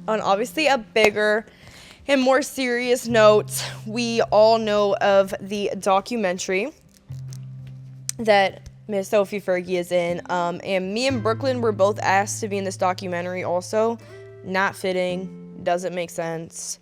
on obviously a bigger and more serious note, we all know of the documentary that Miss Sophie Fergie is in. And me and Brooklyn were both asked to be in this documentary also. Not fitting. Doesn't make sense.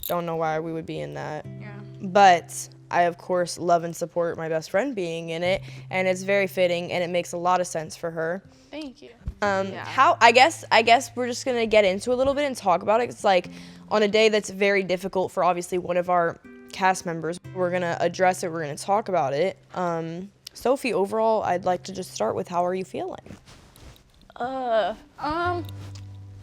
Don't know why we would be in that. Yeah. But I, of course, love and support my best friend being in it. And it's very fitting, and it makes a lot of sense for her. Thank you. How I guess we're just gonna get into a little bit and talk about it. It's like on a day that's very difficult for obviously one of our cast members. We're gonna address it. We're gonna talk about it. Sophie, overall, I'd like to just start with how are you feeling?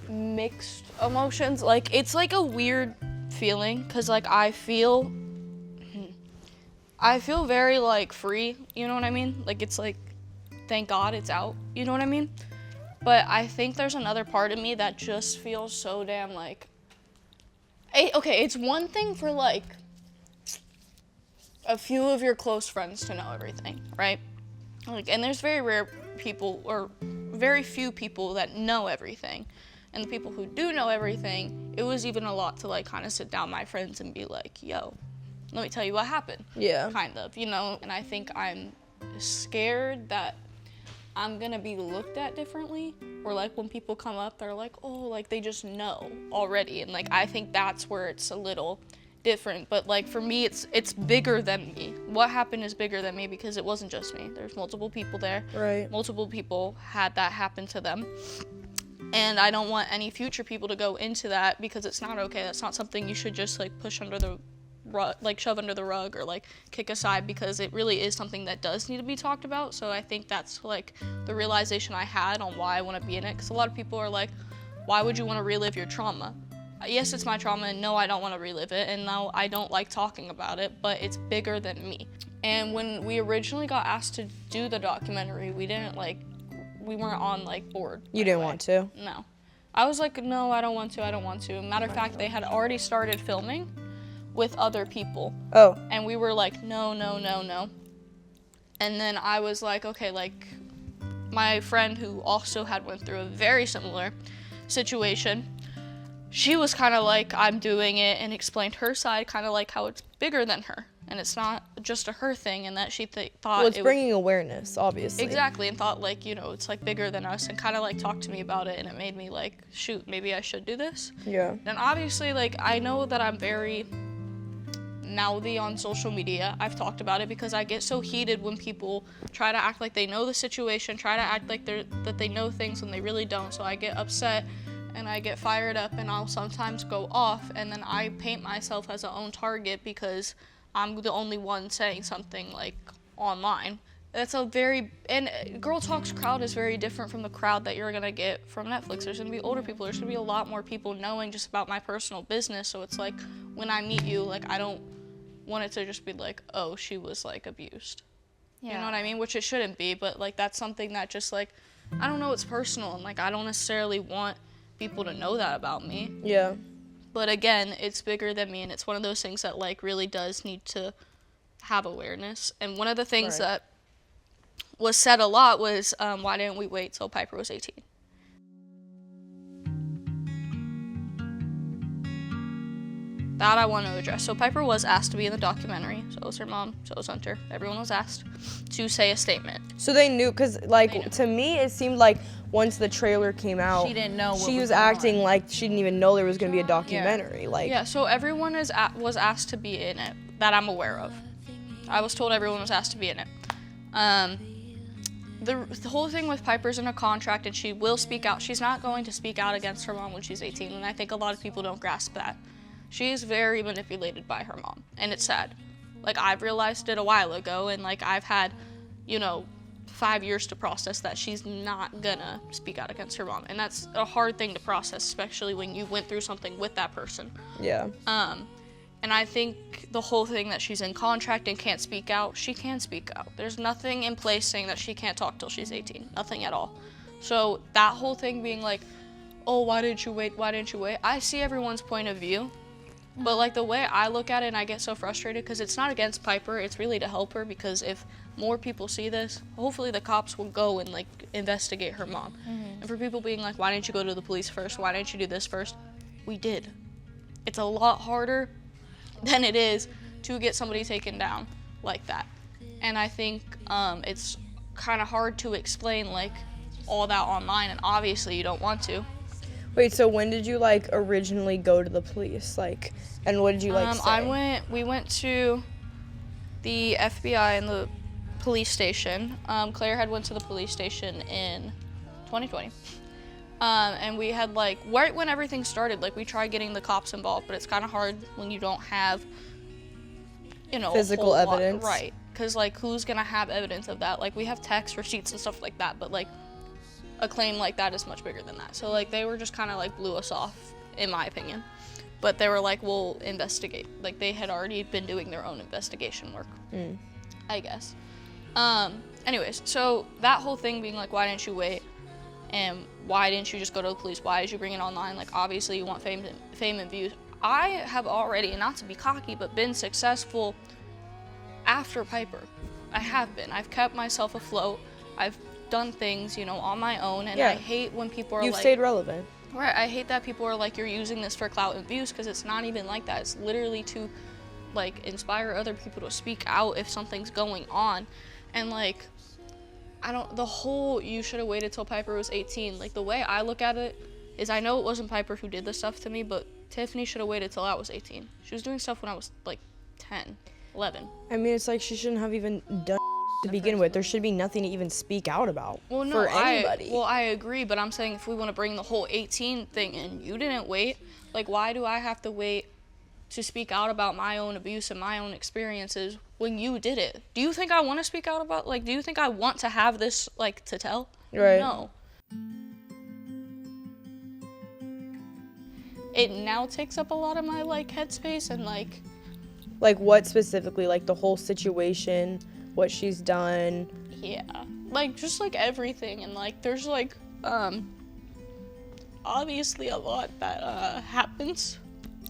Mixed emotions. Like, it's like a weird feeling, cause like I feel very like free. You know what I mean? Like, it's like, thank God it's out. You know what I mean? But I think there's another part of me that just feels so damn like, okay, it's one thing for like a few of your close friends to know everything, right? Like, and there's very rare people or very few people that know everything. And the people who do know everything, it was even a lot to like kind of sit down my friends and be like, yo, let me tell you what happened. Yeah. Kind of, you know? And I think I'm scared that I'm gonna be looked at differently, or like when people come up, they're like, oh, like they just know already, and like I think that's where it's a little different. But like for me, it's bigger than me. What happened is bigger than me because it wasn't just me. There's multiple people there. Right. Multiple people had that happen to them, and I don't want any future people to go into that because it's not okay. That's not something you should just like push under the rug, like shove under the rug or like kick aside, because it really is something that does need to be talked about. So I think that's like the realization I had on why I want to be in it, because a lot of people are like, why would you want to relive your trauma? Yes, it's my trauma, and no, I don't want to relive it, and no, I don't like talking about it, but it's bigger than me. And when we originally got asked to do the documentary, we weren't on like board. You didn't want to? No. I was like, no, I don't want to. Matter of fact, they had already started filming with other people. Oh. And we were like, no. And then I was like, okay, like my friend who also had went through a very similar situation, she was kind of like, I'm doing it, and explained her side, kind of like how it's bigger than her. And it's not just a her thing, and that she thought well, it's bringing awareness, obviously. Exactly, and thought like, you know, it's like bigger than us, and kind of like talked to me about it, and it made me like, shoot, maybe I should do this. Yeah. And obviously, like, I know that I'm very mouthy on social media. I've talked about it because I get so heated when people try to act like they know the situation, try to act like that they know things when they really don't. So I get upset and I get fired up, and I'll sometimes go off, and then I paint myself as a own target because I'm the only one saying something like online. That's and Girl Talk's crowd is very different from the crowd that you're gonna get from Netflix. There's gonna be older people, there's gonna be a lot more people knowing just about my personal business. So it's like, when I meet you, like, I don't want it to just be like, oh, she was like abused. Yeah. You know what I mean? Which it shouldn't be, but like that's something that just like, I don't know, it's personal, and like I don't necessarily want people to know that about me. Yeah. But again, it's bigger than me, and it's one of those things that like really does need to have awareness. And one of the things that was said a lot was, why didn't we wait till Piper was 18? That I want to address. So Piper was asked to be in the documentary. So was her mom, so was Hunter. Everyone was asked to say a statement. So they knew, because like to me it seemed like once the trailer came out, she didn't know what she was acting like she didn't even know there was going to be a documentary. Yeah, so everyone was asked to be in it that I'm aware of. I was told everyone was asked to be in it. The whole thing with Piper's in a contract, and she will speak out. She's not going to speak out against her mom when she's 18, and I think a lot of people don't grasp that. She is very manipulated by her mom, and it's sad. Like, I've realized it a while ago, and like I've had, 5 years to process that she's not gonna speak out against her mom, and that's a hard thing to process, especially when you went through something with that person. Yeah. And I think the whole thing that she's in contract and can't speak out, she can speak out. There's nothing in place saying that she can't talk till she's 18, nothing at all. So that whole thing being like, oh, why didn't you wait? I see everyone's point of view. But like the way I look at it, and I get so frustrated because it's not against Piper, it's really to help her, because if more people see this, hopefully the cops will go and like investigate her mom. Mm-hmm. And for people being like, why didn't you go to the police first? Why didn't you do this first? we did. It's a lot harder than it is to get somebody taken down like that. And I think it's kind of hard to explain like all that online, and obviously you don't want to. Wait, so when did you like originally go to the police? Like, and what did you like say? We went to the FBI and the police station. Claire had went to the police station in 2020. And we had like, right when everything started, like we tried getting the cops involved, but it's kind of hard when you don't have, you know, physical evidence. Right. Because like, who's gonna have evidence of that? Like, we have text receipts and stuff like that, but like, a claim like that is much bigger than that. So like, they were just kind of like blew us off, in my opinion. But they were like, we'll investigate. Like, they had already been doing their own investigation work, I guess. Anyways, so that whole thing being like, why didn't you wait? And why didn't you just go to the police? Why did you bring it online? Like, obviously you want fame and views. I have already, not to be cocky, but been successful after Piper. I have been. I've kept myself afloat. I've done things, you know, on my own, and I hate when people are You've like... stayed relevant. Right, I hate that people are like, you're using this for clout and views, because it's not even like that. It's literally to, like, inspire other people to speak out if something's going on. And, like, the whole, you should have waited till Piper was 18. Like, the way I look at it is, I know it wasn't Piper who did this stuff to me, but Tiffany should have waited till I was 18. She was doing stuff when I was, like, 10, 11. I mean, it's like she shouldn't have even done to begin with. There should be nothing to even speak out about for anybody. I agree, but I'm saying if we want to bring the whole 18 thing in, you didn't wait. Like, why do I have to wait to speak out about my own abuse and my own experiences when you did it? Do you think I want to speak out about, like, do you think I want to have this, like, to tell? Right. No. It now takes up a lot of my, like, headspace and, like... Like, what specifically? Like, the whole situation, what she's done? Yeah. Like, just, like, everything. And, like, there's, like, obviously a lot that, happens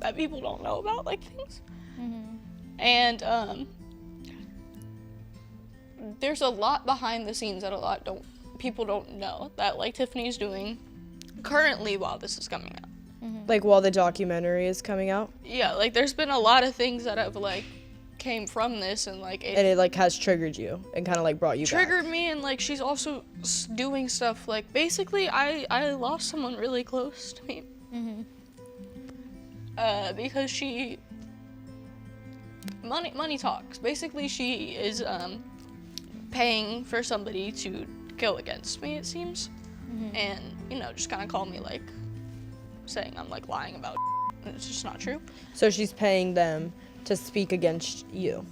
that people don't know about, like, things. And, there's a lot behind the scenes that people don't know that, like, Tiffany's doing currently while this is coming out. Like, while the documentary is coming out? Yeah, like, there's been a lot of things that have, like, came from this, and, like... it, like, has triggered you and kind of, like, brought you triggered back. me, and, like, she's also doing stuff, like, basically, I lost someone really close to me. Because she... Money talks. Basically, she is, paying for somebody to go against me, it seems. And, you know, just kind of call me, like... saying I'm like lying about and it's just not true. So she's paying them to speak against you.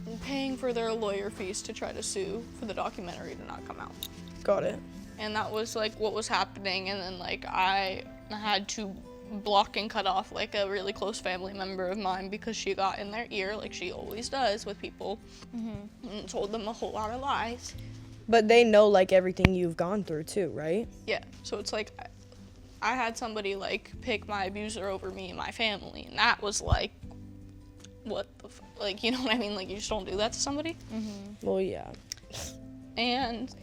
I'm paying for their lawyer fees to try to sue for the documentary to not come out. Got it. And that was like what was happening, and then like I had to block and cut off like a really close family member of mine because she got in their ear like she always does with people and told them a whole lot of lies. But they know like everything you've gone through too, right? Yeah, so it's like I had somebody, like, pick my abuser over me and my family, and that was, like, what the like, you know what I mean? Like, you just don't do that to somebody. Well, yeah. And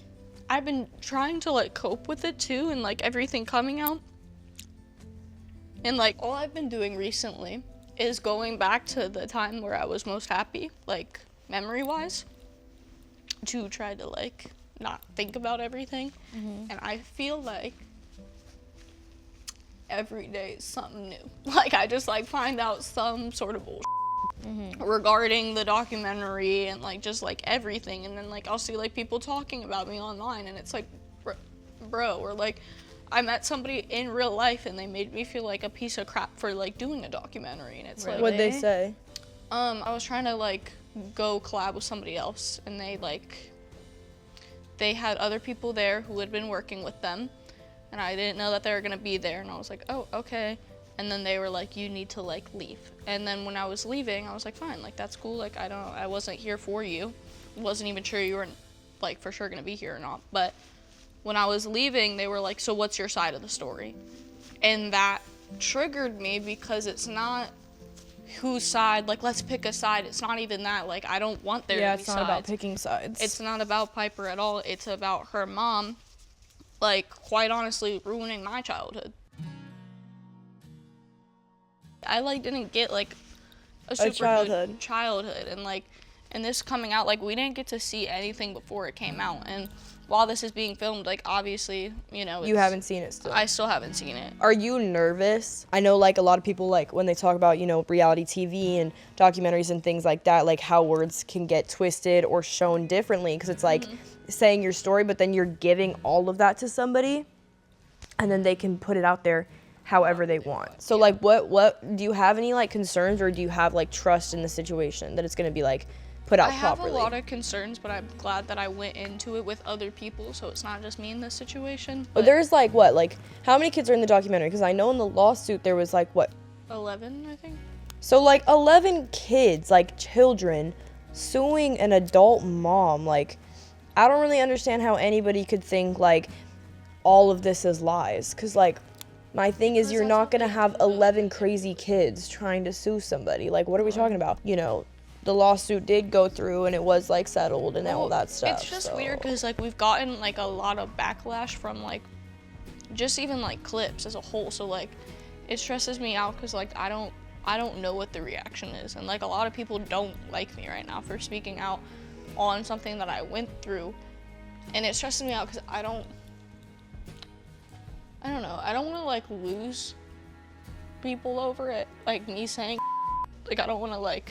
I've been trying to, like, cope with it, too, and, like, everything coming out. And, like, all I've been doing recently is going back to the time where I was most happy, like, memory-wise, to try to, like, not think about everything. And I feel like every day is something new. Like, I just, like, find out some sort of bullshit regarding the documentary and, like, just, like, everything. And then, like, I'll see, like, people talking about me online, and it's like, bro, or, like, I met somebody in real life, and they made me feel like a piece of crap for, like, doing a documentary. And it's like... What'd they say? I was trying to, like, go collab with somebody else, and they, like, they had other people there who had been working with them. And I didn't know that they were gonna be there, and I was like, oh, okay. And then they were like, you need to like leave. And then when I was leaving, I was like, fine, like that's cool. Like I wasn't here for you. Wasn't even sure you were like for sure gonna be here or not. But when I was leaving, they were like, so what's your side of the story? And that triggered me because it's not whose side, like let's pick a side. It's not even that. Like I don't want there to be sides. Yeah, it's not about picking sides. It's not about Piper at all. It's about her mom, like, quite honestly, ruining my childhood. I like didn't get like a super good childhood, and like, and this coming out, like, we didn't get to see anything before it came out, and while this is being filmed, like, obviously, you know, you haven't seen it still. I still haven't seen it. Are you nervous? I know, like, a lot of people, like, when they talk about, you know, reality TV and documentaries and things like that, like, how words can get twisted or shown differently, because it's like saying your story, but then you're giving all of that to somebody, and then they can put it out there however they want. So, like, what do you have any, like, concerns, or do you have, like, trust in the situation that it's going to be, like, put out properly? I have a lot of concerns, but I'm glad that I went into it with other people, so it's not just me in this situation. But there's, like, what, like, how many kids are in the documentary? Because I know in the lawsuit there was, like, what? 11, I think. So, like, 11 kids, like, children, suing an adult mom. Like, I don't really understand how anybody could think, like, all of this is lies. Because, like, my thing is, you're not going to have 11 crazy kids trying to sue somebody. Like, what are we talking about? You know, the lawsuit did go through, and it was, like, settled and all that stuff. It's just weird because, like, we've gotten, like, a lot of backlash from, like, just even, like, clips as a whole. So, like, it stresses me out because, like, I don't know what the reaction is. And, like, a lot of people don't like me right now for speaking out on something that I went through. And it stresses me out because I don't know. I don't want to, like, lose people over it. Like, me saying, like, I don't want to, like...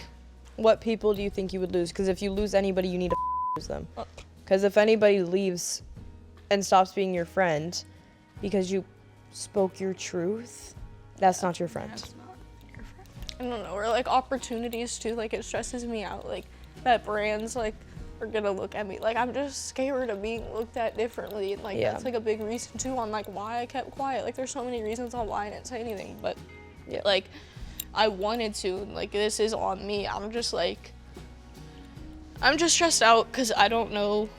What people do you think you would lose? Because if you lose anybody, you need to lose them. Because if anybody leaves and stops being your friend because you spoke your truth, that's not your friend. That's not your friend. I don't know. Or, like, opportunities, too. Like, it stresses me out. Like, that brands, like, are gonna look at me. Like, I'm just scared of being looked at differently. And, like, that's, like, a big reason, too, on, like, why I kept quiet. Like, there's so many reasons on why I didn't say anything. But, like... I wanted to, and, like, this is on me. I'm just stressed out because I don't know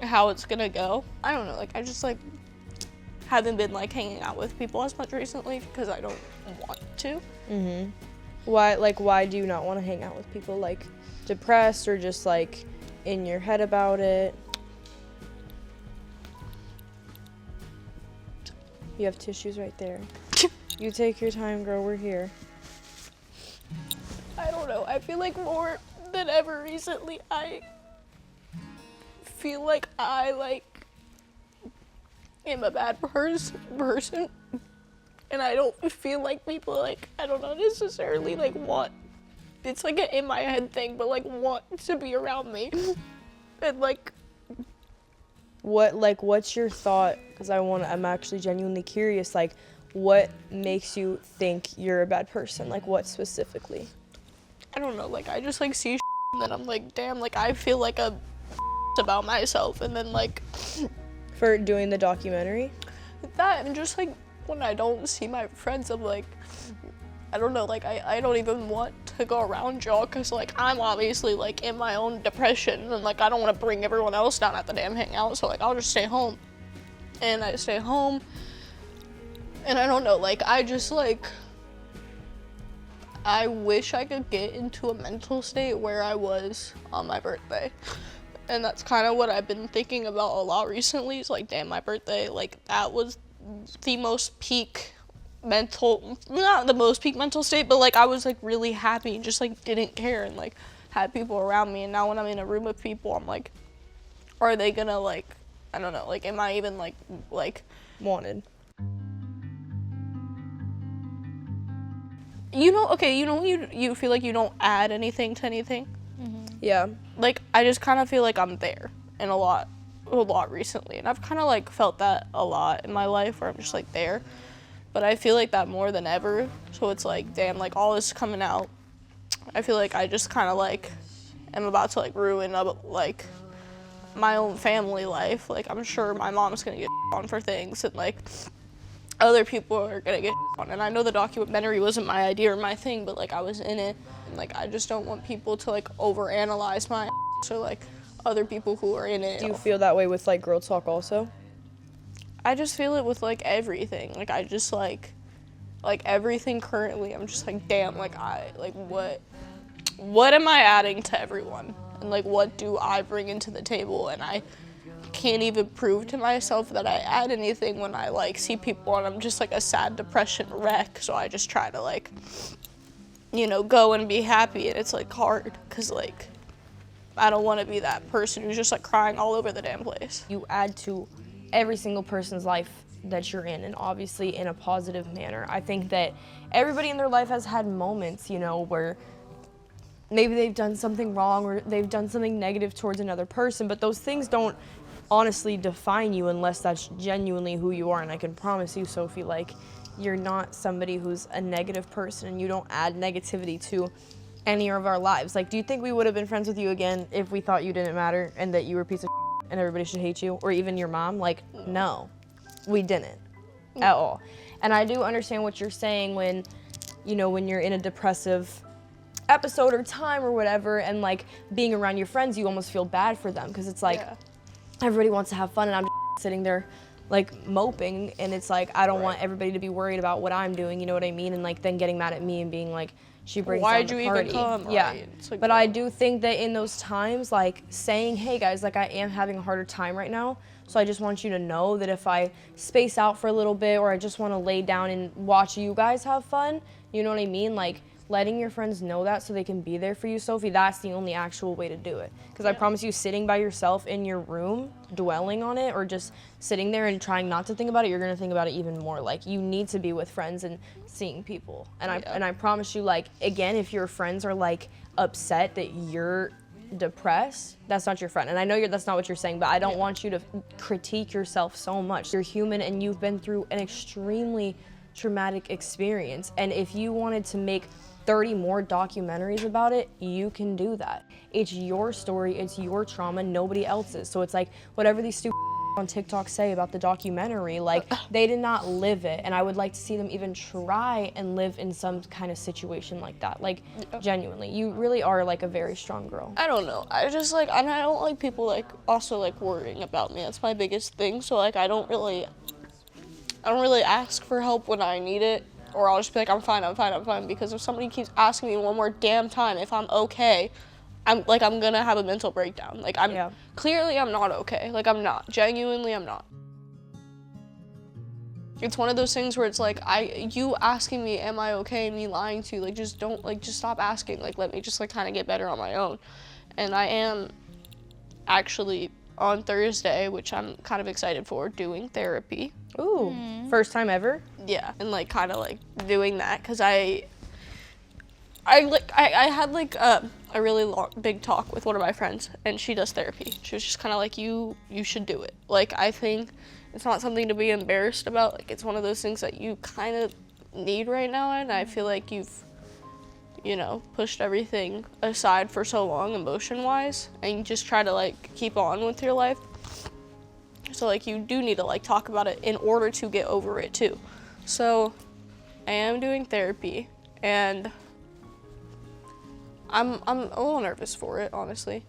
how it's gonna go. I don't know, like, I just, like, haven't been, like, hanging out with people as much recently because I don't want to. Why do you not want to hang out with people? Like, depressed, or just, like, in your head about it? You have tissues right there. You take your time, girl, we're here. I don't know. I feel like more than ever recently, I feel like I, like, am a bad person. And I don't feel like people, like, I don't know, necessarily, like, want, it's like an in my head thing, but, like, want to be around me. And, like... What's your thought? Because I'm actually genuinely curious, like, what makes you think you're a bad person? Like, what specifically? I don't know, like, I just, like, see and then I'm like, damn, like, I feel like a about myself, and then, like... For doing the documentary? That, and just, like, when I don't see my friends, I'm like, I don't know, like, I don't even want to go around y'all, because, like, I'm obviously, like, in my own depression, and, like, I don't want to bring everyone else down at the damn hangout, so, like, I'll just stay home. And I stay home, and I don't know, like, I just, like... I wish I could get into a mental state where I was on my birthday. And that's kind of what I've been thinking about a lot recently. It's like, damn, my birthday, like, that was the most peak mental, not the most peak mental state, but, like, I was, like, really happy and just, like, didn't care and, like, had people around me. And now when I'm in a room with people, I'm like, are they gonna, like, I don't know, like, am I even, like wanted? You know, okay, you know, you feel like you don't add anything to anything? Yeah. Like, I just kind of feel like I'm there in a lot recently. And I've kind of, like, felt that a lot in my life where I'm just, like, there. But I feel like that more than ever. So it's like, damn, like, all this coming out. I feel like I just kind of, like, am about to, like, ruin, like, my own family life. Like, I'm sure my mom's gonna get on for things, and, like, other people are gonna get on. And I know the documentary wasn't my idea or my thing, but, like, I was in it. And, like, I just don't want people to, like, overanalyze my or, like, other people who are in it. Do you feel that way with, like, Girl Talk also? I just feel it with, like, everything. Like, I just, like everything currently, I'm just like, damn, like, what am I adding to everyone? And, like, what do I bring into the table? And I can't even prove to myself that I add anything when I like see people and I'm just like a sad depression wreck. So I just try to like, you know, go and be happy, and it's like hard because like I don't want to be that person who's just like crying all over the damn place. You add to every single person's life that you're in, and obviously in a positive manner. I think that everybody in their life has had moments, you know, where maybe they've done something wrong or they've done something negative towards another person, but those things don't honestly define you unless that's genuinely who you are. And I can promise you, Sophie, like, you're not somebody who's a negative person, and you don't add negativity to any of our lives. Like, do you think we would have been friends with you again if we thought you didn't matter and that you were a piece of and everybody should hate you, or even your mom? Like, no, we didn't at all. And I do understand what you're saying when, you know, when you're in a depressive episode or time or whatever, and like being around your friends, you almost feel bad for them because it's like everybody wants to have fun and I'm just sitting there like moping, and it's like I don't want everybody to be worried about what I'm doing, you know what I mean? And like then getting mad at me and being like, she brings down the party. Even come? Yeah, right? Like, but I do think that in those times, like saying, hey guys, like I am having a harder time right now, so I just want you to know that if I space out for a little bit, or I just want to lay down and watch you guys have fun, you know what I mean? Like letting your friends know that so they can be there for you, Sophie, that's the only actual way to do it. Because I promise you, sitting by yourself in your room, dwelling on it, or just sitting there and trying not to think about it, you're gonna think about it even more. Like, you need to be with friends and seeing people. And I promise you, like, again, if your friends are like upset that you're depressed, that's not your friend. And I know that's not what you're saying, but I don't want you to critique yourself so much. You're human and you've been through an extremely traumatic experience. And if you wanted to make 30 more documentaries about it, you can do that. It's your story, it's your trauma, nobody else's. So it's like, whatever these stupid on TikTok say about the documentary, like, they did not live it. And I would like to see them even try and live in some kind of situation like that. Like, genuinely, you really are like a very strong girl. I don't know. I just like, and I don't like people like also like worrying about me. That's my biggest thing. So like, I don't really ask for help when I need it. Or I'll just be like, I'm fine. Because if somebody keeps asking me one more damn time if I'm okay, I'm gonna have a mental breakdown. Like, clearly I'm not okay. Like, I'm not. Genuinely, I'm not. It's one of those things where it's like, you asking me, am I okay, and me lying to you, like, just stop asking. Like, let me just like kind of get better on my own. And I am actually on Thursday, which I'm kind of excited for, doing therapy. Ooh, first time ever? Yeah, and like kind of like doing that because I had like a really big talk with one of my friends, and she does therapy. She was just kind of like, you should do it. Like, I think it's not something to be embarrassed about. Like, it's one of those things that you kind of need right now, and I feel like you've, you know, pushed everything aside for so long emotion-wise, and you just try to like keep on with your life. So like, you do need to like talk about it in order to get over it too. So I am doing therapy, and I'm a little nervous for it, honestly.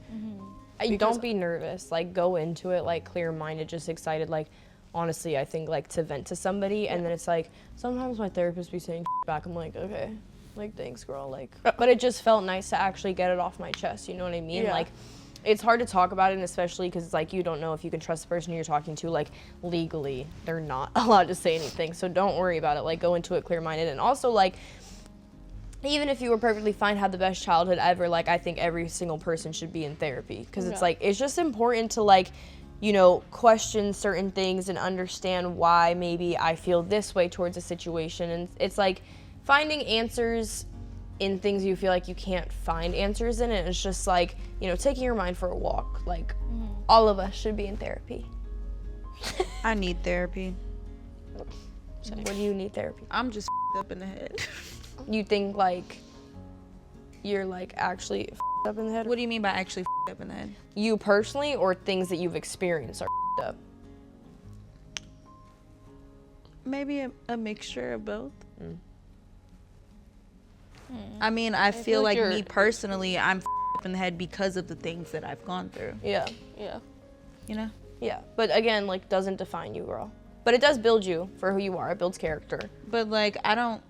Don't be nervous. Like, go into it like clear-minded, just excited. Like, honestly, I think like to vent to somebody, and then it's like sometimes my therapist be saying back. I'm like, okay, like, thanks, girl. Like, but it just felt nice to actually get it off my chest. You know what I mean? Like, it's hard to talk about it, and especially because it's like you don't know if you can trust the person you're talking to. Like, legally, they're not allowed to say anything, so don't worry about it. Like, go into it clear-minded. And also, like, even if you were perfectly fine, had the best childhood ever, like, I think every single person should be in therapy, because it's like, it's just important to like, you know, question certain things and understand why maybe I feel this way towards a situation. And it's like finding answers in things you feel like you can't find answers in, and it's just like, you know, taking your mind for a walk. Like, all of us should be in therapy. I need therapy. So what do you need therapy? I'm just up in the head. You think like you're like actually up in the head? What do you mean by actually up in the head? You personally, or things that you've experienced are up? Maybe a mixture of both. I mean, I feel like me personally, I'm up in the head because of the things that I've gone through. Yeah. You know? Yeah, but again, like, doesn't define you, girl. But it does build you for who you are. It builds character. But like, I don't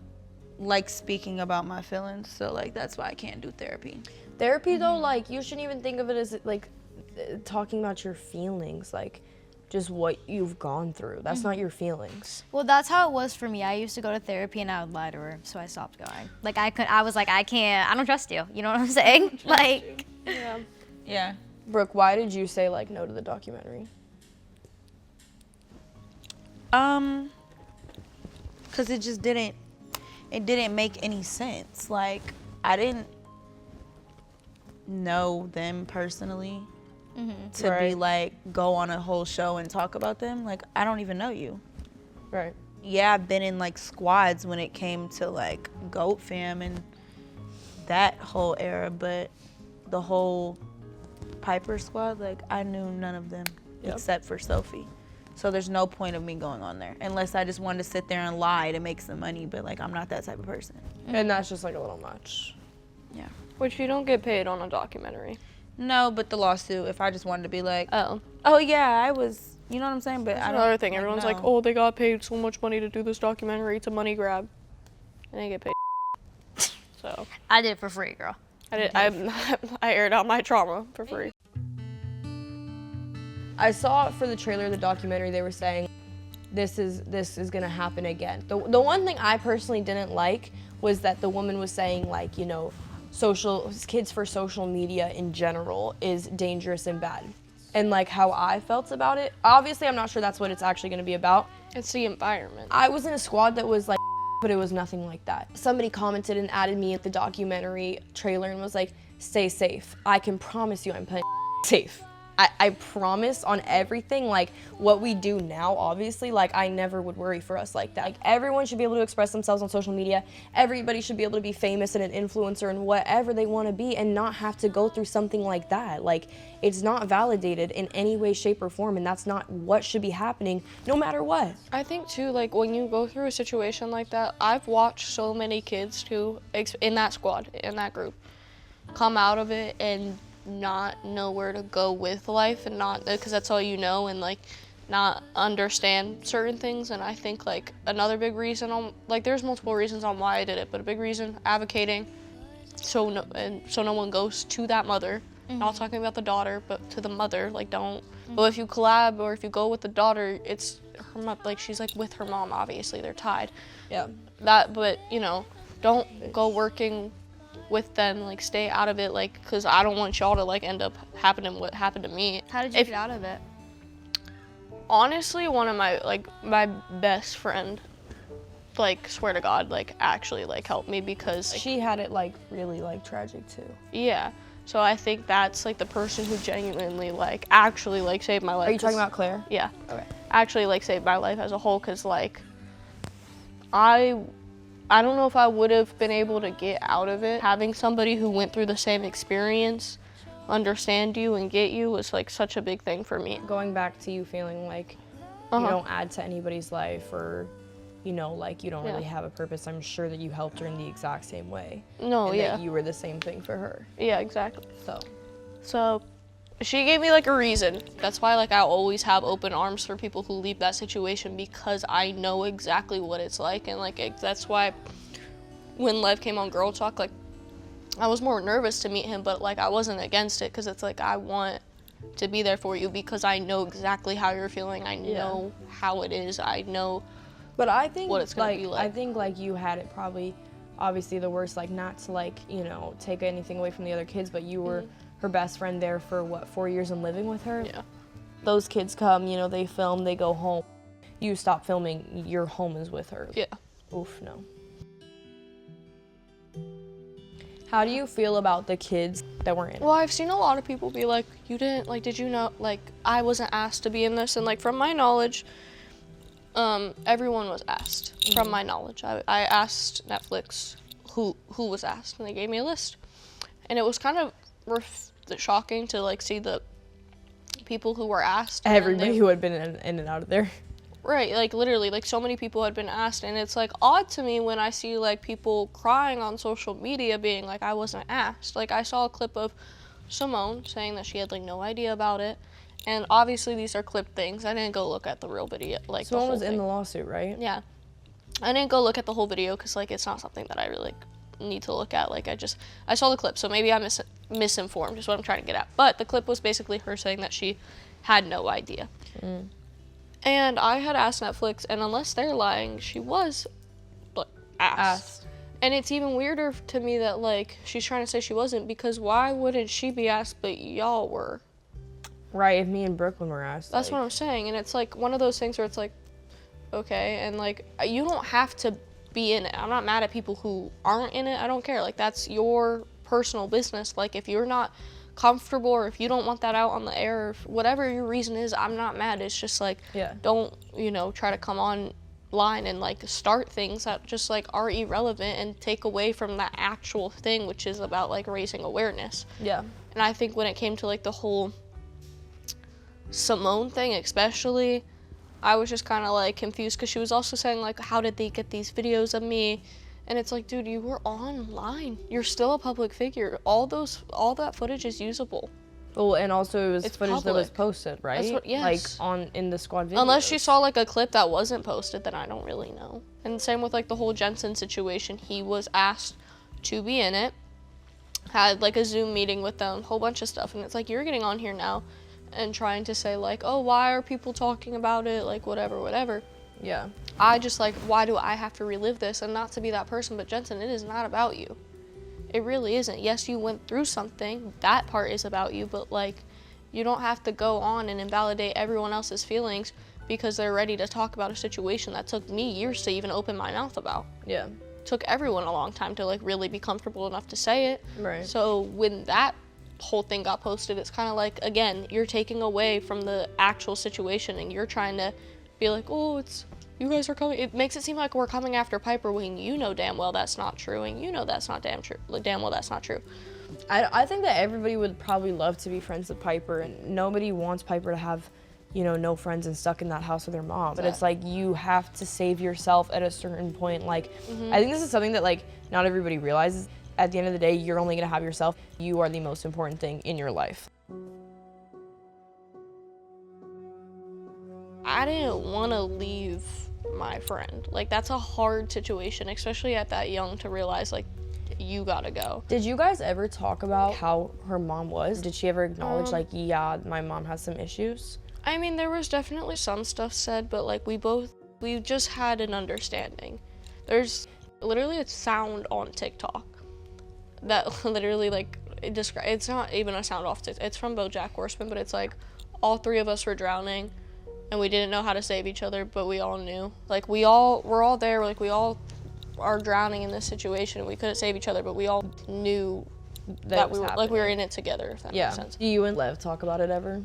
like speaking about my feelings, so like that's why I can't do therapy. Therapy though, like, you shouldn't even think of it as like talking about your feelings. Like, just what you've gone through. That's not your feelings. Well, that's how it was for me. I used to go to therapy and I would lie to her, so I stopped going. Like I was like, I don't trust you. You know what I'm saying? Like. Yeah. Brooke, why did you say like no to the documentary? Cause it just didn't make any sense. Like, I didn't know them personally to be like, go on a whole show and talk about them. Like, I don't even know you. Right. Yeah, I've been in like squads when it came to like Goat Fam and that whole era, but the whole Piper squad, like, I knew none of them except for Sophie. So there's no point of me going on there unless I just wanted to sit there and lie to make some money, but like, I'm not that type of person. And that's just like a little much. Yeah. Which you don't get paid on a documentary. No, but the lawsuit, if I just wanted to be like, Oh. oh yeah, I was, you know what I'm saying? But That's I don't. another thing. Everyone's like, no. oh, they got paid so much money to do this documentary. It's a money grab. And they get paid. So I did it for free, girl. I aired out my trauma for free. I saw for the trailer of the documentary, they were saying this is gonna happen again. The one thing I personally didn't like was that the woman was saying, like, you know, kids for social media in general is dangerous and bad. And like how I felt about it, obviously I'm not sure that's what it's actually gonna be about. It's the environment. I was in a squad that was like, but it was nothing like that. Somebody commented and added me at the documentary trailer and was like, stay safe. I can promise you I'm playing safe. I promise on everything, like what we do now, obviously, like I never would worry for us like that. Like everyone should be able to express themselves on social media. Everybody should be able to be famous and an influencer and whatever they want to be and not have to go through something like that. Like it's not validated in any way, shape, or form, and that's not what should be happening no matter what. I think too, like when you go through a situation like that, I've watched so many kids too, in that squad, in that group, come out of it and not know where to go with life and not, because that's all you know, and like not understand certain things. And I think like another big reason like there's multiple reasons on why I did it, but a big reason, advocating so no one goes to that mother. Not talking about the daughter, but to the mother, like don't. But if you collab or if you go with the daughter, it's her like she's like with her mom, obviously they're tied. Yeah. But you know, don't go working with them, like stay out of it, like, because I don't want y'all to like end up happening what happened to me. How did you get out of it? Honestly, one of my best friend, like, swear to God, like actually like helped me, because like, She had it like really like tragic too. yeah, so I think that's like the person who genuinely like actually like saved my life. Are you talking about Claire? Yeah. Okay. Actually like saved my life as a whole, because like I don't know if I would have been able to get out of it. Having somebody who went through the same experience understand you and get you was like such a big thing for me. Going back to you feeling like you don't add to anybody's life, or you know, like you don't really have a purpose, I'm sure that you helped her in the exact same way. No, and yeah. that you were the same thing for her. Yeah, exactly. So She gave me like a reason. That's why like I always have open arms for people who leave that situation, because I know exactly what it's like. And like that's why when Lev came on Girl Talk, like I was more nervous to meet him, but like I wasn't against it, because it's like I want to be there for you because I know exactly how you're feeling. I know how it is. I know but I think what it's gonna be like. I think like you had it probably obviously the worst, like not to like, you know, take anything away from the other kids, but you were her best friend there for what, 4 years and living with her? Yeah. Those kids come, you know, they film, they go home. You stop filming, your home is with her. Yeah. Oof, no. How do you feel about the kids that were in it? Well, I've seen a lot of people be like, you didn't, like, did you know, like, I wasn't asked to be in this. And like, from my knowledge, everyone was asked, from my knowledge. I asked Netflix who was asked, and they gave me a list. And it was kind of shocking to like see the people who were asked. Everybody who had been in and out of there. Right, like literally, like so many people had been asked, and it's like odd to me when I see like people crying on social media being like, I wasn't asked. Like I saw a clip of Simone saying that she had like no idea about it, and obviously these are clipped things. I didn't go look at the real video, like Simone was thing. in the lawsuit, right? Yeah, I didn't go look at the whole video because like it's not something that I really need to look at. Like I saw the clip, so maybe I'm misinformed is what I'm trying to get at. But the clip was basically her saying that she had no idea. And I had asked Netflix, and unless they're lying, she was like, asked. And it's even weirder to me that like she's trying to say she wasn't, because why wouldn't she be asked but y'all were? Right, if me and Brooklyn were asked. That's what I'm saying. And it's like one of those things where it's like, okay, and like you don't have to be in it. I'm not mad at people who aren't in it. I don't care. Like that's your personal business. Like if you're not comfortable, or if you don't want that out on the air, or whatever your reason is, I'm not mad. It's just like, don't, you know, try to come online and like start things that just like are irrelevant and take away from the actual thing, which is about like raising awareness. Yeah. And I think when it came to like the whole Simone thing especially, I was just kind of like confused, because she was also saying like, how did they get these videos of me? And it's like, dude, you were online. You're still a public figure. All that footage is usable. Well, and also it was It's footage that was public. posted, right? Yes. Like in the squad video. Unless she saw like a clip that wasn't posted, then I don't really know. And same with like the whole Jensen situation. He was asked to be in it, had like a Zoom meeting with them, whole bunch of stuff. And it's like, you're getting on here now and trying to say like, oh, why are people talking about it? Like whatever. Yeah. I just like, why do I have to relive this? And not to be that person, but Jensen, it is not about you. It really isn't. Yes, you went through something. That part is about you, but like, you don't have to go on and invalidate everyone else's feelings because they're ready to talk about a situation that took me years to even open my mouth about. Yeah. Took everyone a long time to like really be comfortable enough to say it. Right. So when that whole thing got posted, it's kind of like, again, you're taking away from the actual situation and you're trying to be like, oh, it's, you guys are coming. It makes it seem like we're coming after Piper when you know damn well that's not true, and you know that's not damn well that's not true. I think that everybody would probably love to be friends with Piper, and nobody wants Piper to have, you know, no friends and stuck in that house with her mom. But it's like, you have to save yourself at a certain point. Like, I think this is something that like not everybody realizes. At the end of the day, you're only gonna have yourself. You are the most important thing in your life. I didn't want to leave my friend. Like, that's a hard situation, especially at that young, to realize like, you gotta go. Did you guys ever talk about how her mom was? Did she ever acknowledge like, yeah, my mom has some issues? I mean, there was definitely some stuff said, but like we just had an understanding. There's literally a sound on TikTok that literally like it's not even a sound off TikTok. It's from BoJack Horseman, but it's like all three of us were drowning and we didn't know how to save each other, but we all knew. Like we're all there, like we all are drowning in this situation and we couldn't save each other, but we all knew that we were like, we were in it together, if that makes sense. Do you and Lev talk about it ever?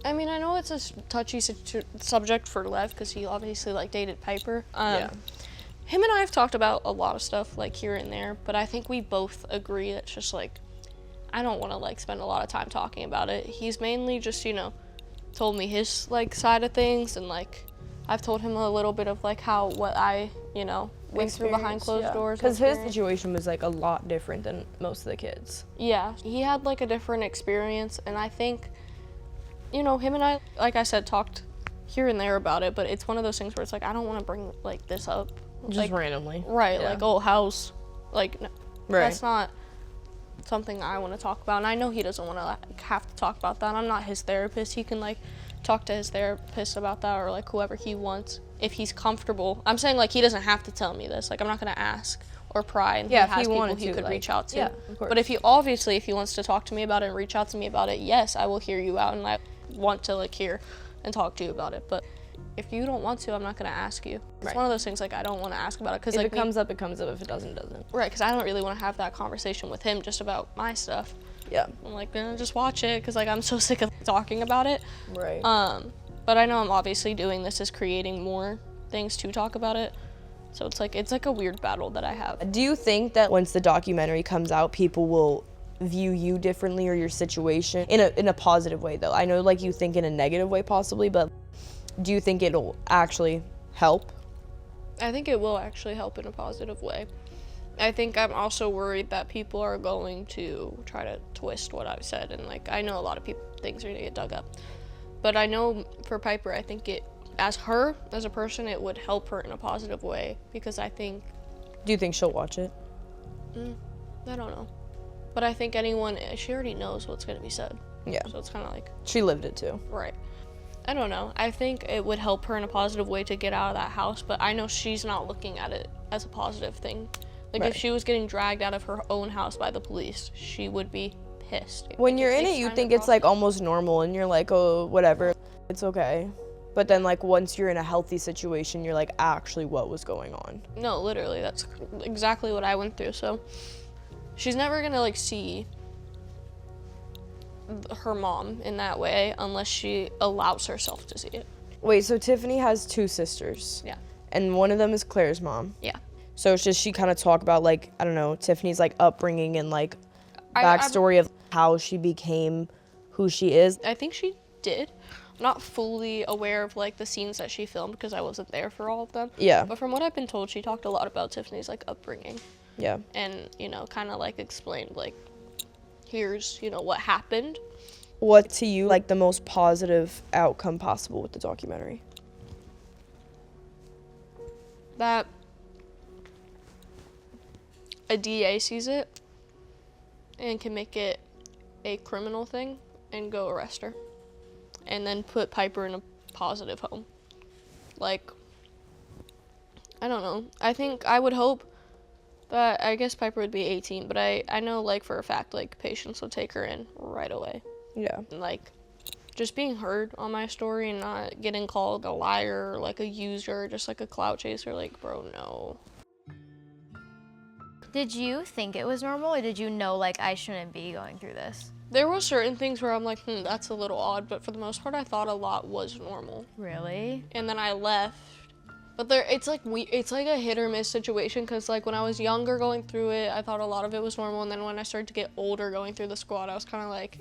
I mean, I know it's a touchy subject for Lev because he obviously like dated Piper. Him and I have talked about a lot of stuff like here and there, but I think we both agree it's just like, I don't want to like spend a lot of time talking about it. He's mainly just, you know, told me his like side of things, and like I've told him a little bit of like what I, you know, went through behind closed doors. Because his situation was like a lot different than most of the kids. Yeah, he had like a different experience, and I think, you know, him and I, like I said, talked here and there about it, but it's one of those things where it's like, I don't want to bring like this up. Just like, randomly. Right, Yeah. like, oh, how's, like, no, Right. that's not something I want to talk about, and I know he doesn't want to like, have to talk about that. I'm not his therapist. He can like talk to his therapist about that, or like whoever he wants if he's comfortable. I'm saying like he doesn't have to tell me this. Like I'm not gonna ask or pry, and Yeah, if he has he people wanted he to, could like, reach out to. yeah, of course. But if he wants to talk to me about it and reach out to me about it, yes, I will hear you out, and I want to like hear and talk to you about it. But if you don't want to, I'm not gonna ask you. It's Right. one of those things like I don't want to ask about it because If like it comes up, it comes up. If it doesn't, it doesn't. right, because I don't really want to have that conversation with him just about my stuff. Yeah. I'm like, just watch it because like I'm so sick of talking about it. Right. But I know I'm obviously doing this is creating more things to talk about it. So it's like a weird battle that I have. Do you think that once the documentary comes out, people will view you differently or your situation in a positive way though? I know like you think in a negative way possibly, but do you think it'll actually help? I think it will actually help in a positive way. I think I'm also worried that people are going to try to twist what I've said, and like I know a lot of things are gonna get dug up. But I know for Piper, I think as a person, it would help her in a positive way, because I think, Do you think she'll watch it? I don't know. But I think she already knows what's gonna be said. Yeah. So it's kind of like, She lived it too. right. I don't know. I think it would help her in a positive way to get out of that house, but I know she's not looking at it as a positive thing. Like, Right. if she was getting dragged out of her own house by the police, she would be pissed. When Like, you're in takes it, you time think to it's like process. almost normal and you're like, oh, whatever, it's okay. But then like once you're in a healthy situation, you're like, actually, what was going on? No, literally, that's exactly what I went through. So she's never gonna like see her mom in that way unless she allows herself to see it. Wait, so Tiffany has 2 sisters. Yeah. And one of them is Claire's mom. Yeah. So does she kind of talk about like, I don't know, Tiffany's like upbringing and like I'm- backstory of how she became who she is? I think she did. I'm not fully aware of like the scenes that she filmed because I wasn't there for all of them. Yeah. But from what I've been told, she talked a lot about Tiffany's like upbringing Yeah. and, you know, kind of like explained like, here's, you know, what happened. What to you like the most positive outcome possible with the documentary? That a DA sees it and can make it a criminal thing and go arrest her and then put Piper in a positive home. Like, I don't know. I think I would hope that, I guess Piper would be 18, but I know like for a fact like Patience will take her in right away. Yeah. And like just being heard on my story and not getting called a liar or like a user, just like a clout chaser, like, bro, no. Did you think it was normal, or did you know, like, I shouldn't be going through this? There were certain things where I'm like, that's a little odd, but for the most part, I thought a lot was normal. Really? And then I left. But it's like a hit or miss situation, because like when I was younger going through it, I thought a lot of it was normal, and then when I started to get older going through the squad, I was kind of like,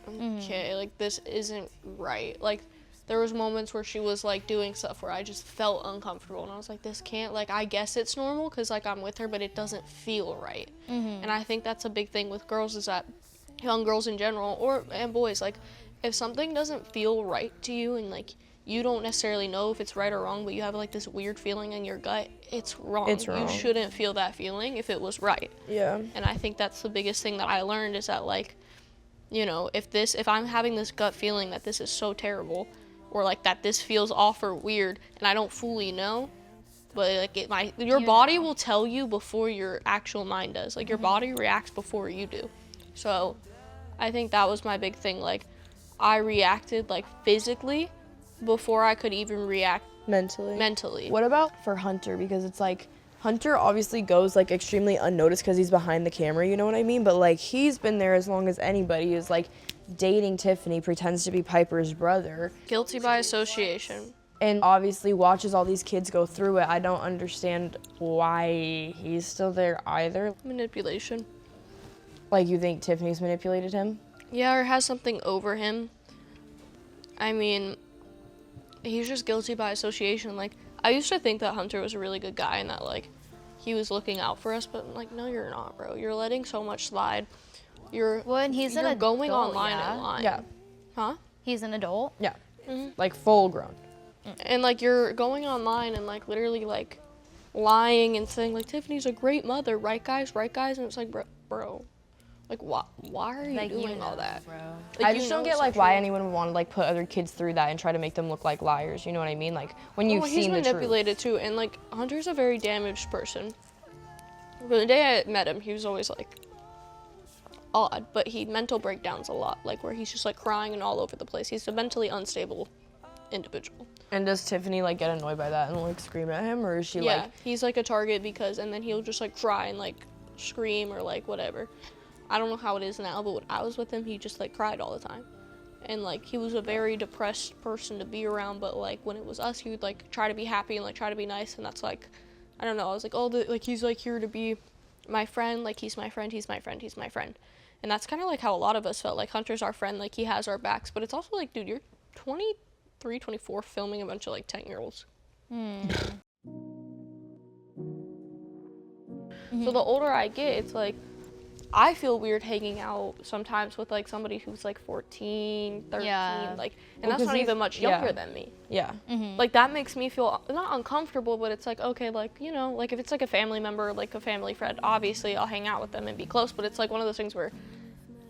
okay, like this isn't right. Like there was moments where she was like doing stuff where I just felt uncomfortable, and I was like, this can't, like, I guess it's normal because like I'm with her, but it doesn't feel right. And I think that's a big thing with girls, is that young girls in general, and boys, like if something doesn't feel right to you and like you don't necessarily know if it's right or wrong, but you have like this weird feeling in your gut, it's wrong. It's wrong. You shouldn't feel that feeling if it was right. Yeah. And I think that's the biggest thing that I learned, is that like, you know, if I'm having this gut feeling that this is so terrible, or like that this feels off or weird, and I don't fully know, but like your body will tell you before your actual mind does. Like your body reacts before you do. So I think that was my big thing. Like I reacted like physically before I could even react mentally. What about for Hunter? Because it's like Hunter obviously goes like extremely unnoticed because he's behind the camera, you know what I mean? But like he's been there as long as anybody. Is like dating Tiffany, pretends to be Piper's brother, Guilty by association. and obviously watches all these kids go through it. I don't understand why he's still there either. Manipulation. Like, you think Tiffany's manipulated him? Yeah, or has something over him. I mean, he's just guilty by association. Like, I used to think that Hunter was a really good guy and that, like, he was looking out for us, but, like, no, you're not, bro. You're letting so much slide. You're going online and lying. Yeah. Huh? He's an adult? Yeah. Like, full grown. And, like, you're going online and, like, literally, like, lying and saying, like, Tiffany's a great mother, right, guys? Right, guys? And it's like, bro. Like, why are you doing all that? Bro. Like, I you just know don't get it's like not why true. anyone would want to like put other kids through that and try to make them look like liars. You know what I mean? Like when you've Well, he's seen the truth. manipulated too, and like Hunter's a very damaged person. But the day I met him, he was always like odd, but he mental breakdowns a lot, like where he's just like crying and all over the place. He's a mentally unstable individual. And does Tiffany like get annoyed by that and like scream at him, or is she Yeah, like? he's like a target and then he'll just like cry and like scream or like whatever. I don't know how it is now, but when I was with him, he just like cried all the time. And like he was a very depressed person to be around, but like when it was us, he would like try to be happy and like try to be nice, and that's like, I don't know, I was like, oh, like he's like here to be my friend, like he's my friend. And that's kind of like how a lot of us felt. Like Hunter's our friend, like he has our backs, but it's also like, dude, you're 23, 24 filming a bunch of like 10-year-olds. So the older I get, it's like I feel weird hanging out sometimes with like somebody who's like 14, 13, Yeah. like, and Well, that's 'cause not he's- even much yeah. younger than me. Yeah. Like that makes me feel not uncomfortable, but it's like, okay, like, you know, like if it's like a family member, like a family friend, obviously I'll hang out with them and be close, but it's like one of those things where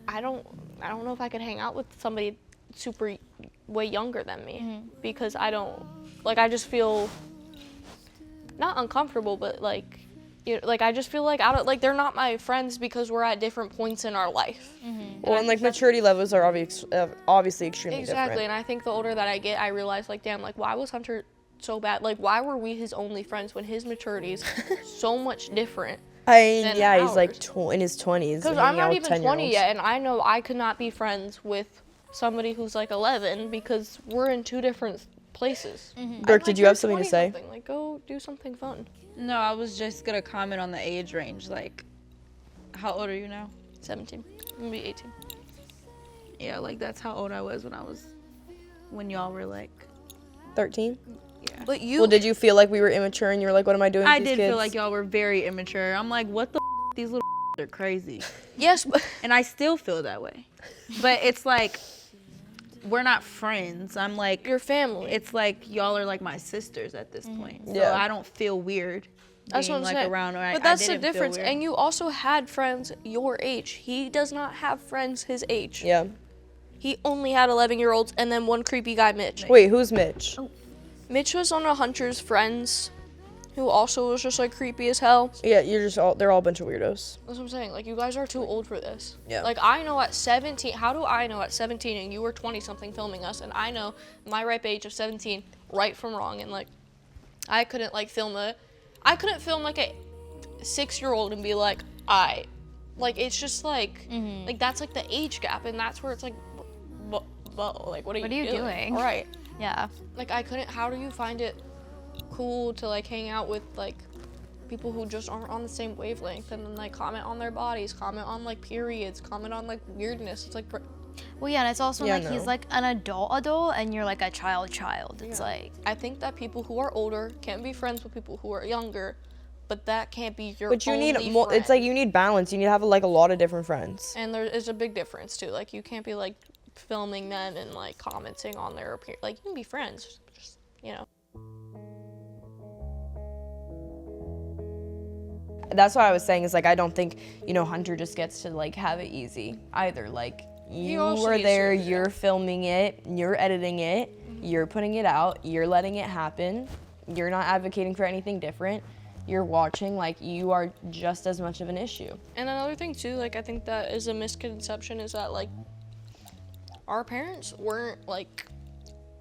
I don't know if I could hang out with somebody super way younger than me because I don't, like, I just feel not uncomfortable, but like, you know, like I just feel like they're not my friends because we're at different points in our life. Well, and like maturity levels are obviously extremely Exactly, different. and I think the older that I get, I realize, like, damn, like, why was Hunter so bad? Like, why were we his only friends when his maturity is so much different? He's like ours. in his 20s. Because I'm not even 20 yet, and I know I could not be friends with somebody who's like 11 because we're in two different places. Brooke, did you have something to say? Like, go do something fun. No, I was just gonna comment on the age range. Like, how old are you now? 17. I'm gonna be 18. Yeah, like that's how old I was when y'all were like. 13? Yeah. But you. Well, did you feel like we were immature and you were like, what am I doing with I these did kids? feel like y'all were very immature. I'm like, what the these little are crazy. Yes, but. And I still feel that way. But it's like, we're not friends. I'm like, Your family. it's like y'all are like my sisters at this point. So Yeah. I don't feel weird That's what being I'm like saying. around. Or But that's I the didn't feel difference. weird. And you also had friends your age. He does not have friends his age. Yeah. He only had 11-year-olds and then one creepy guy, Mitch. Wait, who's Mitch? Mitch was on a Hunter's friends who also was just like creepy as hell. Yeah, they're all a bunch of weirdos. That's what I'm saying. Like, you guys are too old for this. Yeah. Like, I know at 17, how do I know at 17 and you were 20 something filming us, and I know my ripe age of 17, right from wrong, and like, I couldn't like I couldn't film like a 6-year-old and be like, like, it's just like, like that's like the age gap, and that's where it's like, like, what are you doing? Right. Yeah. Like, I couldn't, how do you find it cool to like hang out with like people who just aren't on the same wavelength and then like comment on their bodies, comment on like periods, comment on like weirdness? It's like, Well, yeah, and it's also Yeah, like he's no. like an adult, and you're like a child. It's like, I think that people who are older can be friends with people who are younger, but that can't be your But you need only more. friend. It's like you need balance. You need to have like a lot of different friends. And there is a big difference too. Like, you can't be like filming them and like commenting on their appearance. Like, you can be friends, just, you know. That's what I was saying is like I don't think Hunter just gets to like have it easy either. Like you also are needs there, to, you're filming it, you're editing it, you're putting it out, you're letting it happen. You're not advocating for anything different. You're watching, like you are just as much of an issue. And another thing too, like I think that is a misconception, is that like our parents weren't like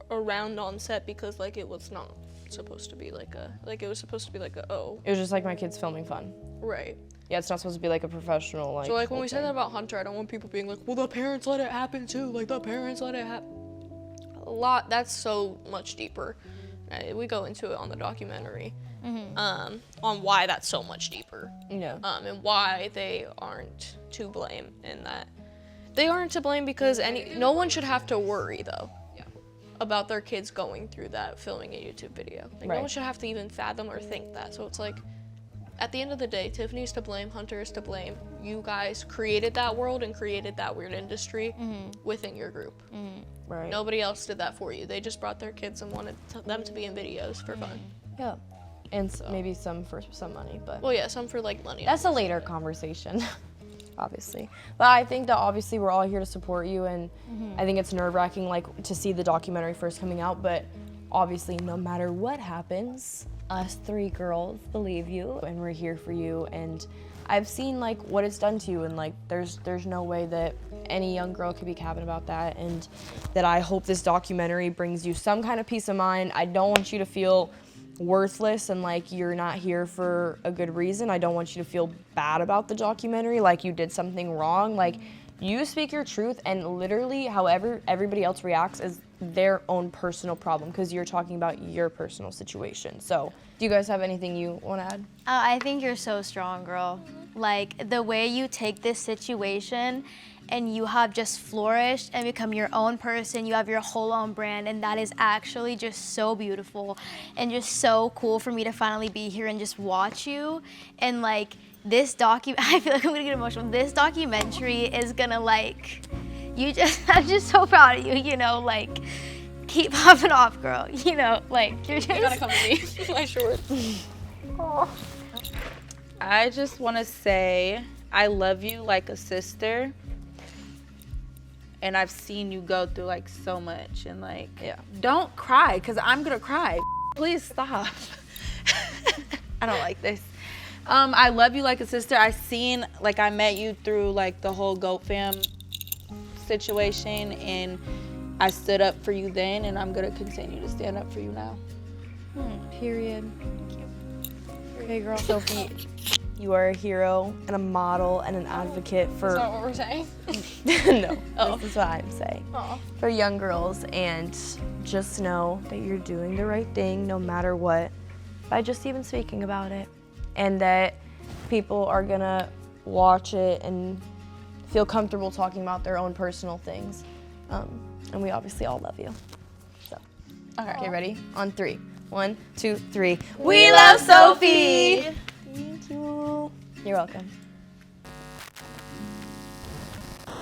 around on set because like it was not supposed to be like it was supposed to be like oh. It was just like my kids filming fun. Right. Yeah, it's not supposed to be like a professional like. So like when whole we say thing. that about Hunter, I don't want people being like, well, the parents let it happen too. Like the parents let it happen. That's so much deeper. We go into it on the documentary. On why that's so much deeper. Yeah. And why they aren't to blame in that. They aren't to blame because no one should have to worry though about their kids going through that filming a YouTube video. Like, Right. no one should have to even fathom or think that. So it's like, at the end of the day, Tiffany's to blame, Hunter is to blame. You guys created that world and created that weird industry within your group. Right. Nobody else did that for you. They just brought their kids and wanted them to be in videos for fun. Yeah. And maybe some for some money, but Well, yeah, some for like money. that's a later conversation. Obviously. But I think that obviously we're all here to support you, and I think it's nerve-wracking like to see the documentary first coming out, but obviously no matter what happens, us 3 girls believe you and we're here for you, and I've seen like what it's done to you, and like there's no way that any young girl could be capping about that, and that I hope this documentary brings you some kind of peace of mind. I don't want you to feel worthless and like you're not here for a good reason. I don't want you to feel bad about the documentary, like you did something wrong. Like, you speak your truth, and literally however everybody else reacts is their own personal problem, because you're talking about your personal situation. So do you guys have anything you want to add? I think you're so strong, girl. Like, the way you take this situation and you have just flourished and become your own person, you have your whole own brand, and that is actually just so beautiful and just so cool for me to finally be here and just watch you. And like, this I feel like I'm gonna get emotional. This documentary is gonna like, I'm just so proud of you, like, keep popping off, girl, like, you're just. You gotta come to me, my short. I just want to say I love you like a sister. and I've seen you go through like so much, and like, Yeah. don't cry, because I'm gonna cry. Please stop. I don't like this. I love you like a sister. I met you through like the whole Goat Fam situation, and I stood up for you then, and I'm gonna continue to stand up for you now. Period. Okay, girl. Sophie, you are a hero and a model and an advocate for. Is that what we're saying? No, this is what I'm saying. Oh. For young girls, and just know that you're doing the right thing no matter what by just even speaking about it, and that people are gonna watch it and feel comfortable talking about their own personal things. And we obviously all love you. So, okay, ready? On 3. 1, 2, 3. We love Sophie! Thank you. You're welcome.